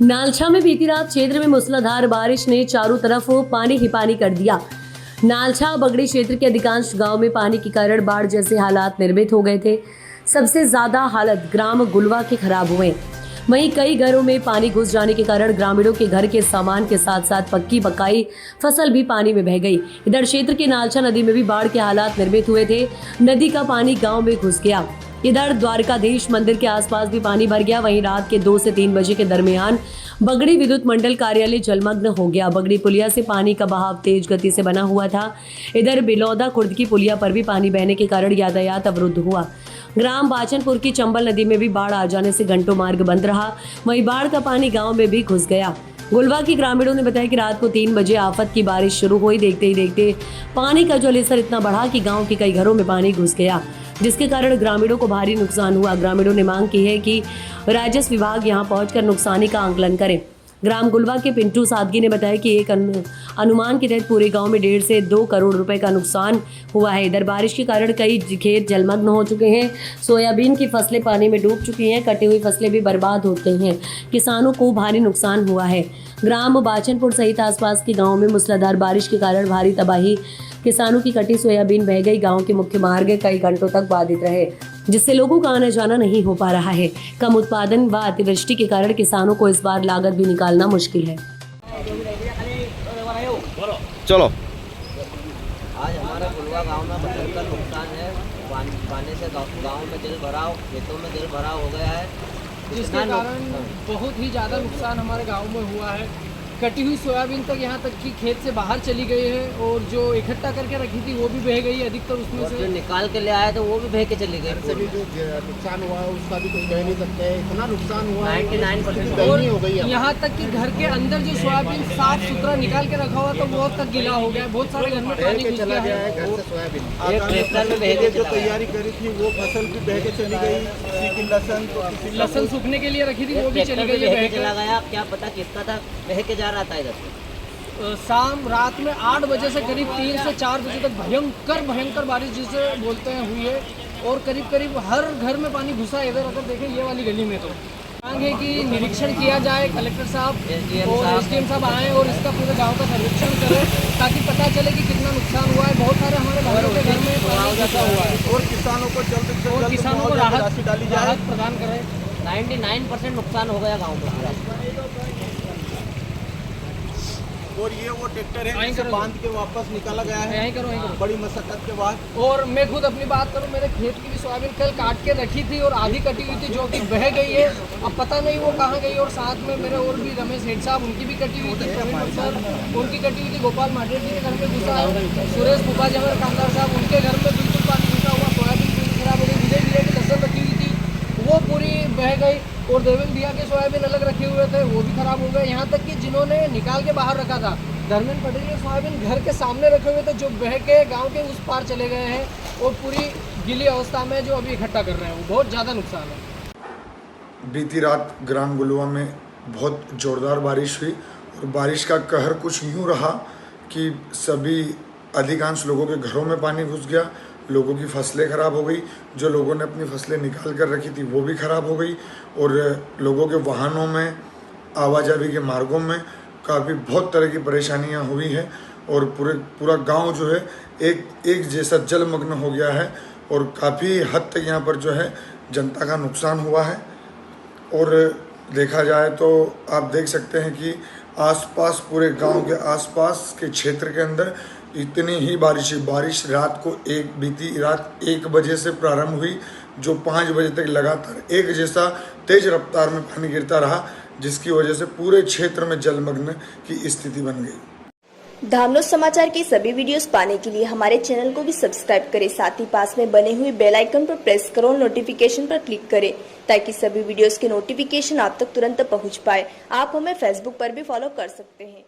नालछा में बीती रात क्षेत्र में मूसलाधार बारिश ने चारों तरफ पानी ही पानी कर दिया। नालछा बगड़ी क्षेत्र के अधिकांश गांव में पानी के कारण बाढ़ जैसे हालात निर्मित हो गए थे। सबसे ज्यादा हालत ग्राम गुलवा के खराब हुए। वहीं कई घरों में पानी घुस जाने के कारण ग्रामीणों के घर के सामान के साथ साथ पक्की पकाई फसल भी पानी में बह गई। इधर क्षेत्र के नालछा नदी में भी बाढ़ के हालात निर्मित हुए थे। नदी का पानी गांव में घुस गया। इधर द्वारकाधीश मंदिर के आसपास भी पानी भर गया। वहीं रात के 2 से 3 बजे के दरमियान बगड़ी विद्युत मंडल कार्यालय जलमग्न हो गया। बगड़ी पुलिया से पानी का बहाव तेज गति से बना हुआ था। इधर बिलौदा खुर्द की पुलिया पर भी पानी बहने के कारण यातायात अवरुद्ध हुआ। ग्राम बाचनपुर की चंबल नदी में भी बाढ़ आ जाने से घंटों मार्ग बंद रहा। वहीं बाढ़ का पानी गांव में भी घुस गया। गुलवा के ग्रामीणों ने बताया कि रात को 3 बजे आफत की बारिश शुरू हुई। देखते ही देखते पानी का जलस्तर इतना बढ़ा कि गांव के कई घरों में पानी घुस गया, जिसके कारण ग्रामीणों को भारी नुकसान हुआ। ग्रामीणों ने मांग की है कि राजस्व विभाग यहां पहुंचकर नुकसानी का आंकलन करे। ग्राम गुलवा के पिंटू सादगी ने बताया कि एक अनुमान के तहत पूरे गांव में 1.5 से 2 करोड़ रुपए का नुकसान हुआ है। इधर बारिश के कारण कई खेत जलमग्न हो चुके हैं। सोयाबीन की फसलें पानी में डूब चुकी हैं। कटी हुई फसलें भी बर्बाद हो गई हैं। किसानों को भारी नुकसान हुआ है। ग्राम बाचनपुर सहित आसपास के गाँव में मूसलाधार बारिश के कारण भारी तबाही। किसानों की कटी सोयाबीन बह गई। गांव के मुख्य मार्ग कई घंटों तक बाधित रहे, जिससे लोगों का आना जाना नहीं हो पा रहा है। कम उत्पादन व अतिवृष्टि के कारण किसानों को इस बार लागत भी निकालना मुश्किल है। चलो, आज हमारा गुलवा गांव में भयंकर नुकसान है। पानी से गांव में जल भराव, खेतों में जल भराव हो गया है, जिसके कारण बहुत ही ज़्यादा नुकसान हमारे गांव में हुआ है। कटी हुई सोयाबीन तक यहाँ तक कि खेत से बाहर चली गई है और जो इकट्ठा करके रखी थी वो भी बह गई है। अधिकतर उसमें से जो निकाल के ले आए थे वो भी बह के चली गई। सभी जो नुकसान हुआ है उसका भी कोई कह नहीं सकते। इतना नुकसान हुआ 99% हो गई है। यहाँ तक कि घर के अंदर जो सोयाबीन साफ सुथरा निकाल के रखा हुआ था वो तक गीला हो गया। बहुत सारे घर में पानी घुस चला गया गया है। है घर से सोयाबीन। एक ट्रैक्टर में बह के जो तैयारी करी थी वो फसल भी बह के चली गई। किसी की लहसुन सूखने के लिए रखी थी वो भी चली गई है, बह के चला गया। क्या पता किसका था, बह के जा रहा था इधर से। शाम रात में 8 बजे से करीब 3 से 4 बजे तक भयंकर बारिश जिसे बोलते हैं हुई है और करीब हर घर में पानी घुसा। इधर अगर देखें ये वाली गली में तो मांग है कि निरीक्षण किया जाए, कलेक्टर साहब और एसडीएम साहब आए और इसका पूरे गांव का सर्वेक्षण करें ताकि पता चले कि कितना नुकसान हुआ है। बहुत सारे हमारे भाइयों के घर में पानी घुसा हुआ है और किसानों को जल्द से जल्द किसानों को राहत डाली जाए, प्रदान करें। 99% नुकसान हो गया गाँव में पूरा। और ये वो ट्रैक्टर है जिसे बांध के वापस निकाला गया है बड़ी मशक्कत के बाद। और मैं खुद अपनी बात करूं, मेरे खेत की भी सोयाबीन कल काट के रखी थी और आधी कटी हुई थी जो कि बह गई है। अब पता नहीं वो कहाँ गई। और साथ में मेरे और भी रमेश हेड साहब उनकी भी कटी हुई थी, प्रवीण सर उनकी कटी हुई थी, गोपाल माटेर जी के घर में घुसा है, सुरेश बुबा जी हमारे कामदार साहब उनके घर में बिल्कुल पानी घुसा हुआ। सोयाबीन पूरी खराब हो गई। विजय भैया की लहसुन रखी हुई थी वो पूरी बह गई और देवेंद्र भैया के सोयाबीन अलग रखे हुए थे वो भी खराब हो गए। यहाँ तक कि जिन्होंने निकाल के बाहर रखा था, धर्मेंद्र पटेल के सोयाबीन घर के सामने रखे हुए थे जो बह के गांव के उस पार चले गए हैं और पूरी गीली अवस्था में जो अभी इकट्ठा कर रहे हैं वो बहुत ज़्यादा नुकसान है। बीती रात ग्राम गुलवा में बहुत ज़ोरदार बारिश हुई और बारिश का कहर कुछ यूँ रहा कि सभी अधिकांश लोगों के घरों में पानी घुस गया। लोगों की फसलें ख़राब हो गई। जो लोगों ने अपनी फसलें निकाल कर रखी थी वो भी ख़राब हो गई और लोगों के वाहनों में, आवाजाही के मार्गों में काफ़ी बहुत तरह की परेशानियां हुई हैं और पूरा गांव जो है एक जैसा जलमग्न हो गया है और काफ़ी हद तक यहाँ पर जो है जनता का नुकसान हुआ है। और देखा जाए तो आप देख सकते हैं कि आसपास पूरे गांव के आसपास के क्षेत्र के अंदर इतनी ही बारिश रात को बीती रात 1 बजे से प्रारंभ हुई जो 5 बजे तक लगातार एक जैसा तेज रफ्तार में पानी गिरता रहा, जिसकी वजह से पूरे क्षेत्र में जलमग्न की स्थिति बन गई। धामनोद समाचार के सभी वीडियोस पाने के लिए हमारे चैनल को भी सब्सक्राइब करें। साथ ही पास में बने हुए बेल आइकन पर प्रेस करो और नोटिफिकेशन पर क्लिक करें ताकि सभी वीडियोस के नोटिफिकेशन आप तक तुरंत पहुंच पाए। आप हमें फेसबुक पर भी फॉलो कर सकते हैं।